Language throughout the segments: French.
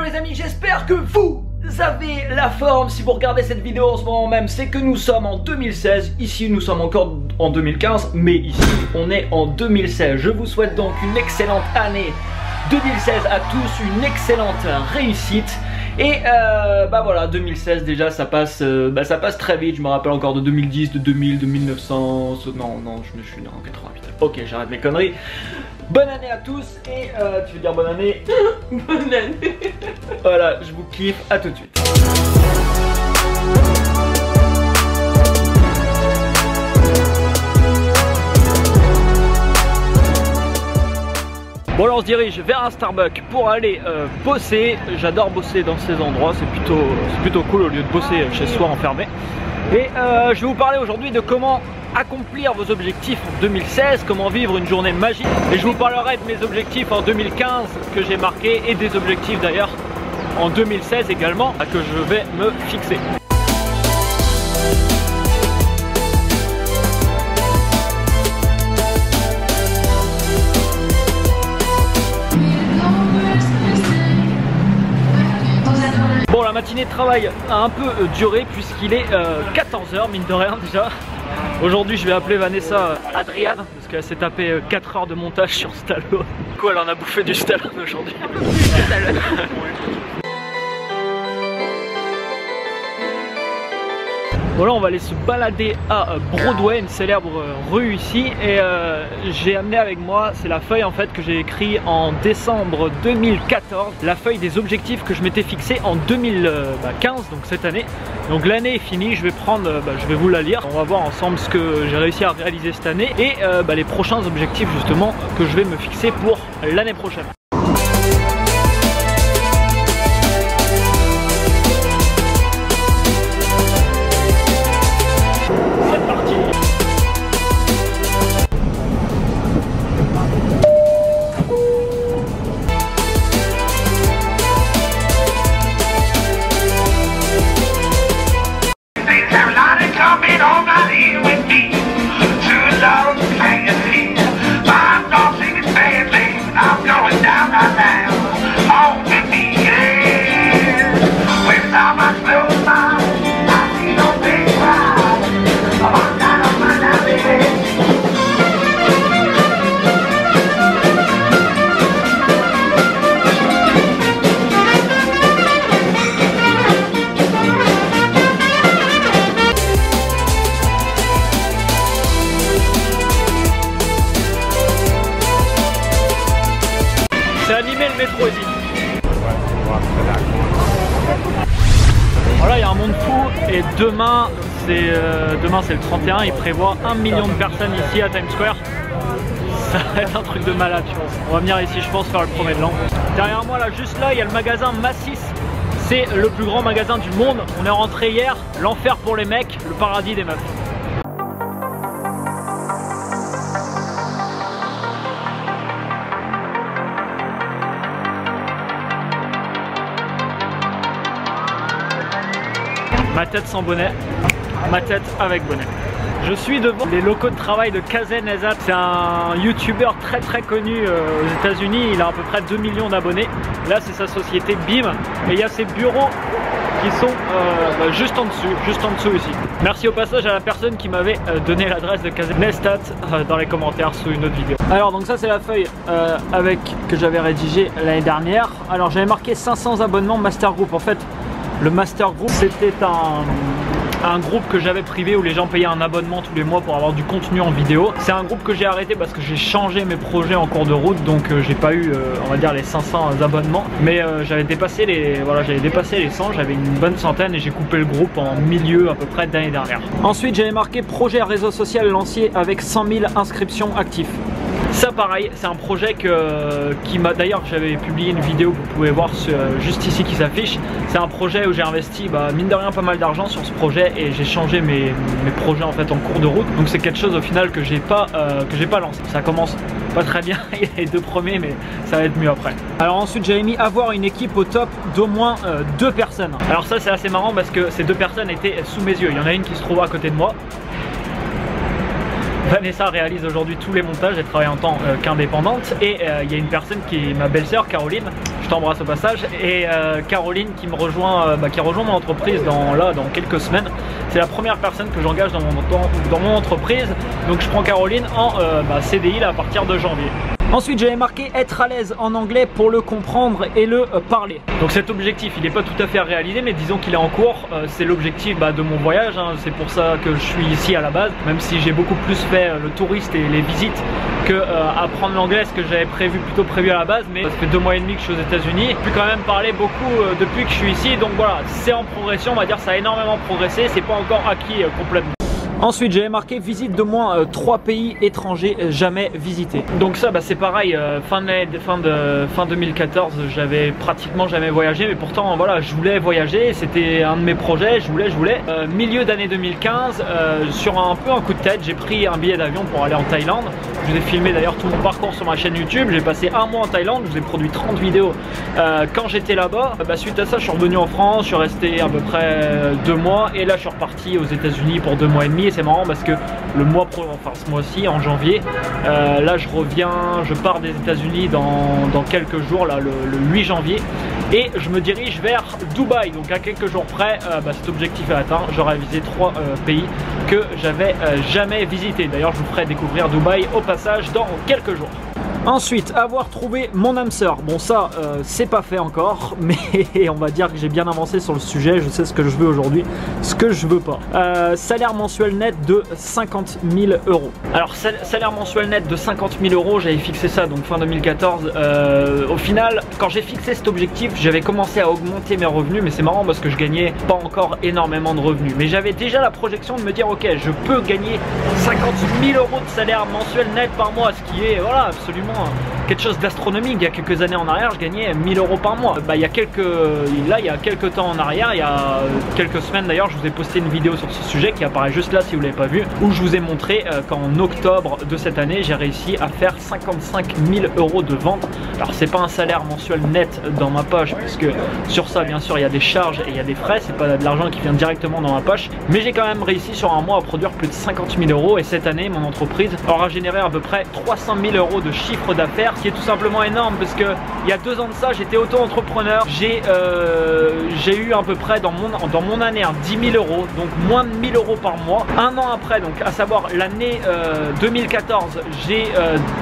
les amis, j'espère que vous avez la forme. Si vous regardez cette vidéo en ce moment même, c'est que nous sommes en 2016. Ici nous sommes encore en 2015, mais ici on est en 2016. Je vous souhaite donc une excellente année 2016 à tous, une excellente réussite. Et bah voilà, 2016 déjà ça passe très vite. Je me rappelle encore de 2010, de 2000, de 1900. Non, je suis né en 88. Ok, j'arrête mes conneries. Bonne année à tous et tu veux dire bonne année? Bonne année. Voilà, je vous kiffe, à tout de suite. Bon alors on se dirige vers un Starbucks pour aller bosser. J'adore bosser dans ces endroits, c'est plutôt cool au lieu de bosser chez soi enfermé. Et je vais vous parler aujourd'hui de comment accomplir vos objectifs en 2016, comment vivre une journée magique. Et je vous parlerai de mes objectifs en 2015 que j'ai marqués et des objectifs d'ailleurs en 2016 également que je vais me fixer. Bon, la matinée de travail a un peu duré puisqu'il est 14 h mine de rien déjà. Aujourd'hui je vais appeler Vanessa Adriane parce qu'elle s'est tapé 4 heures de montage sur Stallone. Quoi, elle en a bouffé du Stallone aujourd'hui. Voilà, on va aller se balader à Broadway, une célèbre rue ici. Et j'ai amené avec moi, c'est la feuille en fait que j'ai écrit en décembre 2014. La feuille des objectifs que je m'étais fixé en 2015, donc cette année. Donc l'année est finie, je vais vous la lire. On va voir ensemble ce que j'ai réussi à réaliser cette année. Et les prochains objectifs justement que je vais me fixer pour l'année prochaine. C'est animé le métro ici. Voilà, il y a un monde fou et demain c'est le 31, il prévoit 1 million de personnes ici à Times Square. Ça va être un truc de malade je pense. On va venir ici je pense faire le premier de l'an. Derrière moi là, juste là, il y a le magasin Macy's. C'est le plus grand magasin du monde. On est rentré hier, l'enfer pour les mecs, le paradis des meufs. Ma tête sans bonnet, ma tête avec bonnet. Je suis devant les locaux de travail de Kazen Ezat. C'est un youtubeur très connu aux États-Unis. Il a à peu près 2 millions d'abonnés. Là c'est sa société BIM. Et il y a ses bureaux qui sont juste en dessous ici. Merci au passage à la personne qui m'avait donné l'adresse de Kazen Ezat dans les commentaires sous une autre vidéo. Alors donc ça c'est la feuille que j'avais rédigée l'année dernière. Alors j'avais marqué 500 abonnements Master Group. En fait le Master Group c'était un groupe que j'avais privé où les gens payaient un abonnement tous les mois pour avoir du contenu en vidéo. C'est un groupe que j'ai arrêté parce que j'ai changé mes projets en cours de route, donc j'ai pas eu on va dire les 500 abonnements, mais j'avais dépassé les 100, j'avais une bonne centaine et j'ai coupé le groupe en milieu à peu près d'année dernière. Ensuite j'avais marqué projet réseau social lancé avec 100 000 inscriptions actives. Ça pareil, c'est un projet qui m'a d'ailleurs, j'avais publié une vidéo que vous pouvez voir juste ici qui s'affiche. C'est un projet où j'ai investi mine de rien pas mal d'argent sur ce projet et j'ai changé mes projets en fait en cours de route. Donc c'est quelque chose au final que j'ai pas lancé. Ça commence pas très bien, il y a les 2 premiers mais ça va être mieux après. Alors ensuite j'avais mis avoir une équipe au top d'au moins 2 personnes. Alors ça c'est assez marrant parce que ces 2 personnes étaient sous mes yeux. Il y en a une qui se trouve à côté de moi. Vanessa réalise aujourd'hui tous les montages, elle travaille en tant qu'indépendante et il y a une personne qui est ma belle-sœur Caroline. je t'embrasse au passage, et Caroline qui me rejoint, qui rejoint mon entreprise dans quelques semaines. C'est la première personne que j'engage dans mon entreprise, donc je prends Caroline en CDI là, à partir de janvier. Ensuite j'avais marqué être à l'aise en anglais pour le comprendre et le parler. Donc cet objectif il n'est pas tout à fait réalisé, mais disons qu'il est en cours. C'est l'objectif de mon voyage, hein. C'est pour ça que je suis ici à la base, même si j'ai beaucoup plus fait le touriste et les visites que apprendre l'anglais, ce que j'avais plutôt prévu à la base. Mais ça fait 2 mois et demi que je suis aux États-Unis, j'ai pu quand même parler beaucoup depuis que je suis ici, donc voilà, c'est en progression, on va dire, ça a énormément progressé, c'est pas encore acquis complètement. Ensuite j'avais marqué visite de moins 3 pays étrangers jamais visités. Donc ça c'est pareil, fin 2014 j'avais pratiquement jamais voyagé, mais pourtant voilà, je voulais voyager, c'était un de mes projets, je voulais. Milieu d'année 2015, sur un peu un coup de tête, j'ai pris un billet d'avion pour aller en Thaïlande. Je vous ai filmé d'ailleurs tout mon parcours sur ma chaîne YouTube, j'ai passé 1 mois en Thaïlande, je vous ai produit 30 vidéos quand j'étais là-bas. Suite à ça je suis revenu en France, je suis resté à peu près 2 mois, et là je suis reparti aux États-Unis pour 2 mois et demi. C'est marrant parce que ce mois-ci, en janvier, là je reviens, je pars des États-Unis dans quelques jours, là le 8 janvier, et je me dirige vers Dubaï. Donc à quelques jours près, cet objectif est atteint. J'aurai visité 3 pays que j'avais jamais visités. D'ailleurs je vous ferai découvrir Dubaï au passage dans quelques jours. Ensuite, avoir trouvé mon âme sœur. Bon ça, c'est pas fait encore, mais on va dire que j'ai bien avancé sur le sujet. Je sais ce que je veux aujourd'hui, ce que je veux pas. Salaire mensuel net de 50 000 euros. Alors salaire mensuel net de 50 000 euros, j'avais fixé ça donc fin 2014. Au final, quand j'ai fixé cet objectif, j'avais commencé à augmenter mes revenus, mais c'est marrant parce que je gagnais pas encore énormément de revenus. Mais j'avais déjà la projection de me dire ok, je peux gagner 50 000 euros de salaire mensuel net par mois, ce qui est voilà absolument quelque chose d'astronomique. Il y a quelques années en arrière, je gagnais 1000 euros par mois. Il y a quelques temps en arrière, il y a quelques semaines d'ailleurs, je vous ai posté une vidéo sur ce sujet qui apparaît juste là si vous ne l'avez pas vu, où je vous ai montré qu'en octobre de cette année, j'ai réussi à faire 55 000 euros de vente. Alors c'est pas un salaire mensuel net dans ma poche, puisque sur ça bien sûr il y a des charges et il y a des frais, c'est pas de l'argent qui vient directement dans ma poche, mais j'ai quand même réussi sur un mois à produire plus de 50 000 euros, et cette année mon entreprise aura généré à peu près 300 000 euros de chiffre d'affaires, qui est tout simplement énorme, parce que il y a 2 ans de ça j'étais auto-entrepreneur, j'ai eu à peu près dans mon année 10 000 euros, donc moins de 1000 euros par mois. Un an après, donc à savoir l'année 2014, j'ai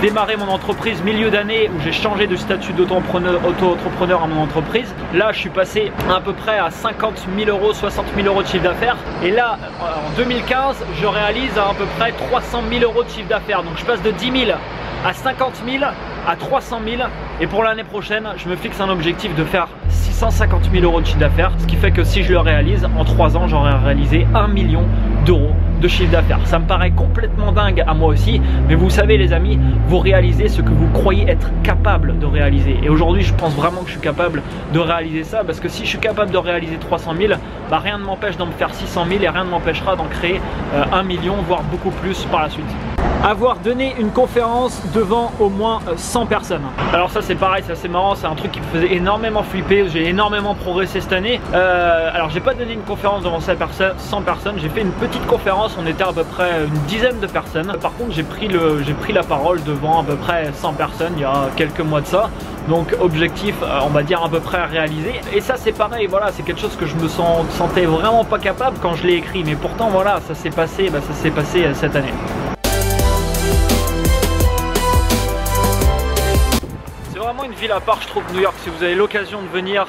démarré mon entreprise milieu d'année, où j'ai changé de statut d'auto-entrepreneur à mon entreprise. Là je suis passé à peu près à 50 000 euros, 60 000 euros de chiffre d'affaires, et là en 2015 je réalise à peu près 300 000 euros de chiffre d'affaires. Donc je passe de 10 000 à 50 000 à 300 000, et pour l'année prochaine je me fixe un objectif de faire 650 000 euros de chiffre d'affaires, ce qui fait que si je le réalise en 3 ans, j'aurai réalisé 1 million d'euros de chiffre d'affaires. Ça me paraît complètement dingue à moi aussi, mais vous savez les amis, vous réalisez ce que vous croyez être capable de réaliser, et aujourd'hui je pense vraiment que je suis capable de réaliser ça, parce que si je suis capable de réaliser 300 000, rien ne m'empêche d'en faire 600 000, et rien ne m'empêchera d'en créer 1 million, voire beaucoup plus par la suite. Avoir donné une conférence devant au moins 100 personnes. Alors ça c'est pareil, c'est assez marrant, c'est un truc qui me faisait énormément flipper, j'ai énormément progressé cette année. Alors j'ai pas donné une conférence devant 100 personnes, j'ai fait une petite conférence, on était à peu près une dizaine de personnes. Par contre j'ai pris la parole devant à peu près 100 personnes il y a quelques mois de ça. Donc objectif on va dire à peu près réalisé, et ça c'est pareil, voilà, c'est quelque chose que je me sentais vraiment pas capable quand je l'ai écrit, mais pourtant voilà, ça s'est passé cette année. Une ville à part, je trouve, New York. Si vous avez l'occasion de venir,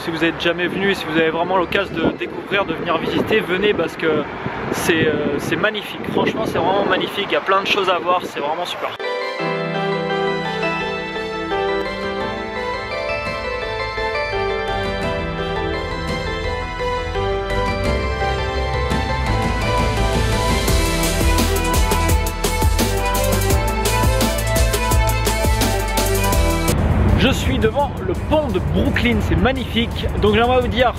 si vous n'êtes jamais venu, si vous avez vraiment l'occasion de découvrir, de venir visiter, venez, parce que c'est magnifique. Franchement c'est vraiment magnifique, il y a plein de choses à voir, c'est vraiment super. Je suis devant le pont de Brooklyn, c'est magnifique. Donc j'aimerais vous dire,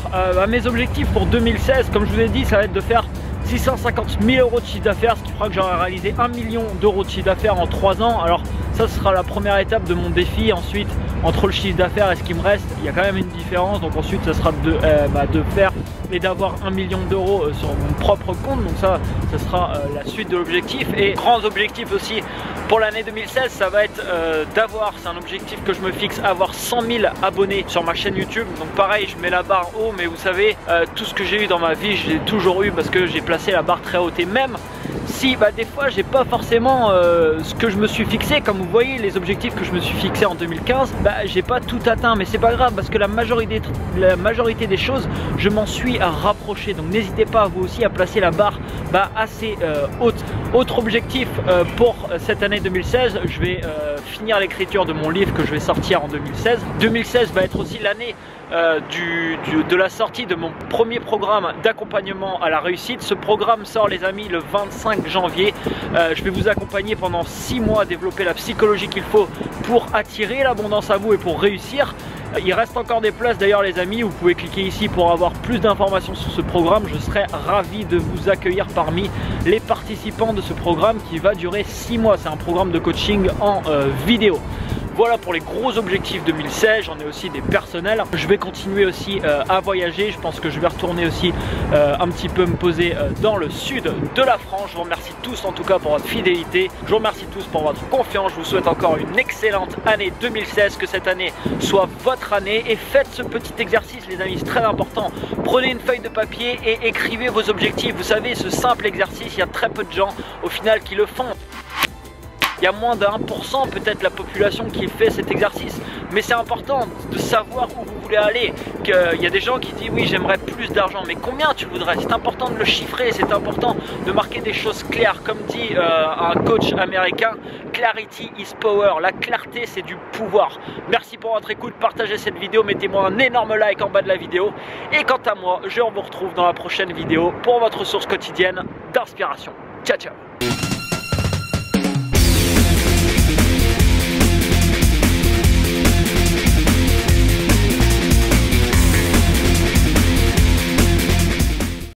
mes objectifs pour 2016, comme je vous ai dit, ça va être de faire 650 000 euros de chiffre d'affaires, ce qui fera que j'aurai réalisé 1 million d'euros de chiffre d'affaires en 3 ans. Alors ça, ce sera la première étape de mon défi. Ensuite, entre le chiffre d'affaires et ce qui me reste, il y a quand même une différence. Donc ensuite, ça sera de faire et d'avoir 1 million d'euros sur mon propre compte. Donc ça sera la suite de l'objectif. Et grands objectifs aussi pour l'année 2016, ça va être d'avoir, c'est un objectif que je me fixe, avoir 100 000 abonnés sur ma chaîne YouTube. Donc pareil, je mets la barre haut, mais vous savez, tout ce que j'ai eu dans ma vie, je l'ai toujours eu parce que j'ai placé la barre très haute. Et même si des fois j'ai pas forcément ce que je me suis fixé, comme vous voyez les objectifs que je me suis fixé en 2015, j'ai pas tout atteint, mais c'est pas grave parce que la majorité des choses je m'en suis rapproché. Donc n'hésitez pas vous aussi à placer la barre assez haute. Autre objectif pour cette année 2016, je vais finir l'écriture de mon livre que je vais sortir en 2016. 2016 va être aussi l'année de la sortie de mon premier programme d'accompagnement à la réussite. Ce programme sort les amis le 25 janvier. Je vais vous accompagner pendant 6 mois à développer la psychologie qu'il faut pour attirer l'abondance à vous et pour réussir. Il reste encore des places d'ailleurs les amis, vous pouvez cliquer ici pour avoir plus d'informations sur ce programme. Je serai ravi de vous accueillir parmi les participants de ce programme qui va durer 6 mois. C'est un programme de coaching en vidéo. Voilà pour les gros objectifs 2016, j'en ai aussi des personnels. Je vais continuer aussi à voyager, je pense que je vais retourner aussi un petit peu me poser dans le sud de la France. Je vous remercie tous en tout cas pour votre fidélité, je vous remercie tous pour votre confiance, je vous souhaite encore une excellente année 2016, que cette année soit votre année et faites ce petit exercice les amis, c'est très important. Prenez une feuille de papier et écrivez vos objectifs. Vous savez, ce simple exercice, il y a très peu de gens au final qui le font. Il y a moins de 1% peut-être la population qui fait cet exercice, mais c'est important de savoir où vous voulez aller. Il y a des gens qui disent oui j'aimerais plus d'argent, mais combien tu voudrais? C'est important de le chiffrer, c'est important de marquer des choses claires. Comme dit un coach américain, clarity is power, la clarté c'est du pouvoir. Merci pour votre écoute, partagez cette vidéo, mettez-moi un énorme like en bas de la vidéo. Et quant à moi, je vous retrouve dans la prochaine vidéo pour votre source quotidienne d'inspiration. Ciao ciao.